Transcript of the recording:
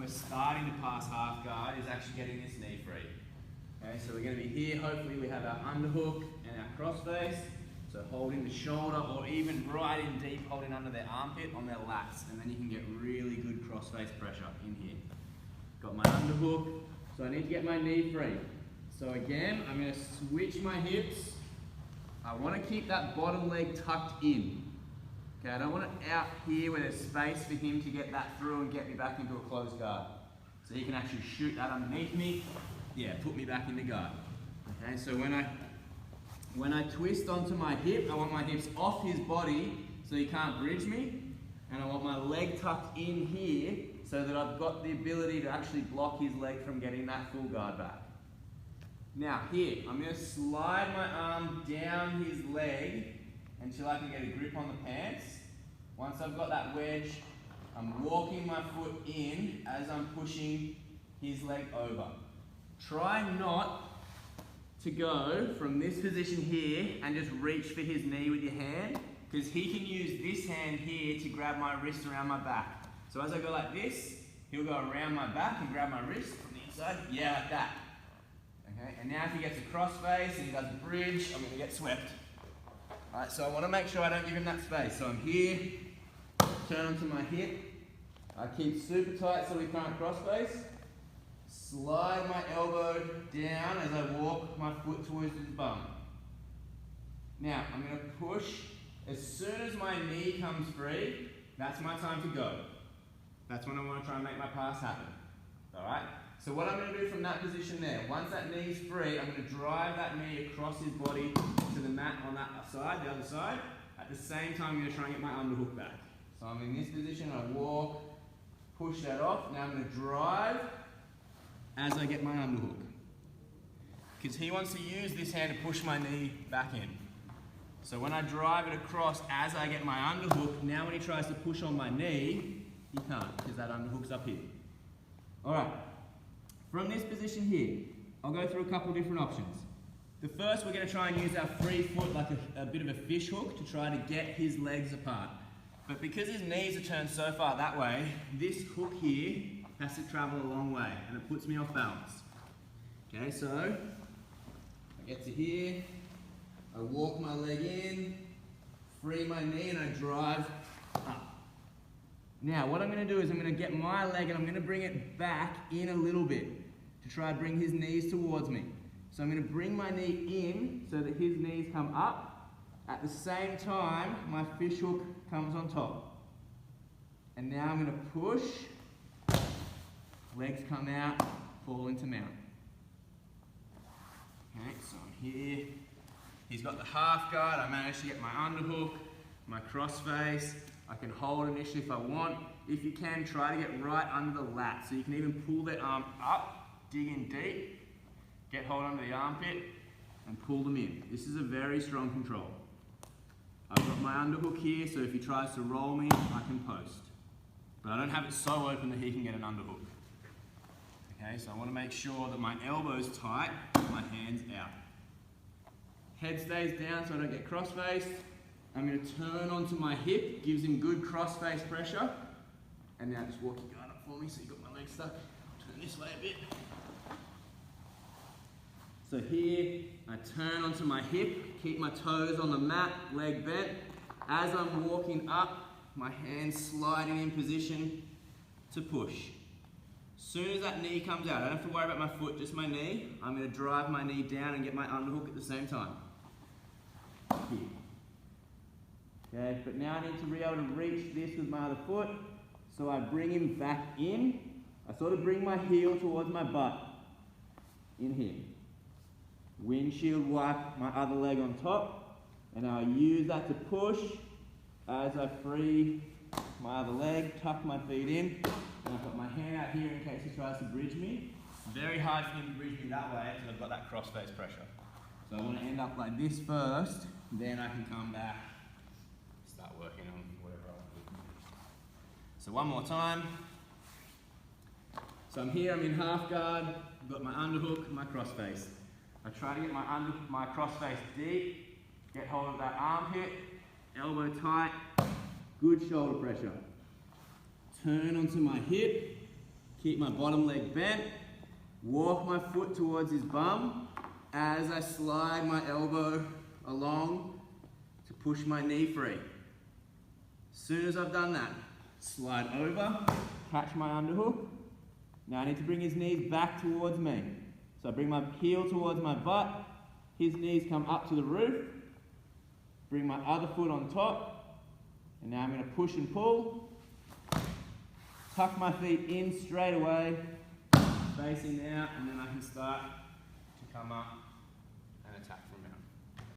we're starting to pass half guard is actually getting this knee free. Okay, so we're going to be here, hopefully we have our underhook and our cross face. So holding the shoulder or even right in deep, holding under their armpit on their lats, and then you can get really good cross face pressure in here. Got my underhook, so I need to get my knee free. So again, I'm going to switch my hips. I want to keep that bottom leg tucked in. Okay, I don't want it out here where there's space for him to get that through and get me back into a closed guard. So he can actually shoot that underneath me. Yeah, put me back into guard. Okay, so when I twist onto my hip, I want my hips off his body so he can't bridge me. And I want my leg tucked in here so that I've got the ability to actually block his leg from getting that full guard back. Now here, I'm going to slide my arm down his leg until I can get a grip on the pants. Once I've got that wedge, I'm walking my foot in as I'm pushing his leg over. Try not to go from this position here and just reach for his knee with your hand, because he can use this hand here to grab my wrist around my back. So as I go like this, he'll go around my back and grab my wrist from the inside, yeah, like that. Okay, and now if he gets a cross face and he does a bridge, I'm going to get swept. Alright, so I want to make sure I don't give him that space. So I'm here, turn onto my hip, I keep super tight so we can't cross face. Slide my elbow down as I walk my foot towards his bum. Now, I'm going to push. As soon as my knee comes free, that's my time to go. That's when I want to try and make my pass happen. Alright? So what I'm going to do from that position there, once that knee's free, I'm going to drive that knee across his body to the mat on that side, the other side. At the same time, I'm going to try and get my underhook back. So I'm in this position, I walk, push that off. Now I'm going to drive as I get my underhook. Because he wants to use this hand to push my knee back in. So when I drive it across as I get my underhook, now when he tries to push on my knee, he can't, because that underhook's up here. Alright, from this position here, I'll go through a couple of different options. The first, we're going to try and use our free foot like a bit of a fish hook to try to get his legs apart. But because his knees are turned so far that way, this hook here has to travel a long way, and it puts me off balance. Okay, so I get to here, I walk my leg in, free my knee, and I drive up. Now, what I'm going to do is I'm going to get my leg and I'm going to bring it back in a little bit to try and bring his knees towards me. So I'm going to bring my knee in so that his knees come up. At the same time, my fish hook comes on top. And now I'm going to push. Legs come out, fall into mount. Okay, so I'm here. He's got the half guard. I managed to get my underhook, my cross face. I can hold initially if I want. If you can, try to get right under the lat. So you can even pull that arm up, dig in deep, get hold under the armpit, and pull them in. This is a very strong control. I've got my underhook here, so if he tries to roll me, I can post. But I don't have it so open that he can get an underhook. Okay, so I want to make sure that my elbow's tight, my hand's out. Head stays down so I don't get cross-faced. I'm going to turn onto my hip, gives him good cross-face pressure. And now just walk your guard up for me so you've got my legs stuck. Turn this way a bit. So here, I turn onto my hip, keep my toes on the mat, leg bent. As I'm walking up, my hands sliding in position to push. As soon as that knee comes out, I don't have to worry about my foot, just my knee. I'm going to drive my knee down and get my underhook at the same time. Here. Okay, but now I need to be able to reach this with my other foot. So I bring him back in. I sort of bring my heel towards my butt. In here. Windshield wipe my other leg on top. And I use that to push as I free my other leg, tuck my feet in. And I've got my hand out here in case he tries to bridge me. It's very hard for him to bridge me that way until I've got that cross-face pressure. So I want to end up like this first, then I can come back, start working on whatever I want to do. So one more time. So I'm here, I'm in half guard, I've got my underhook, my cross-face. I try to get my cross-face deep, get hold of that armpit, elbow tight, good shoulder pressure. Turn onto my hip, keep my bottom leg bent, walk my foot towards his bum as I slide my elbow along to push my knee free. As soon as I've done that, slide over, catch my underhook. Now I need to bring his knees back towards me. So I bring my heel towards my butt, his knees come up to the roof, bring my other foot on top, and now I'm going to push and pull, tuck my feet in straight away, facing out, and then I can start to come up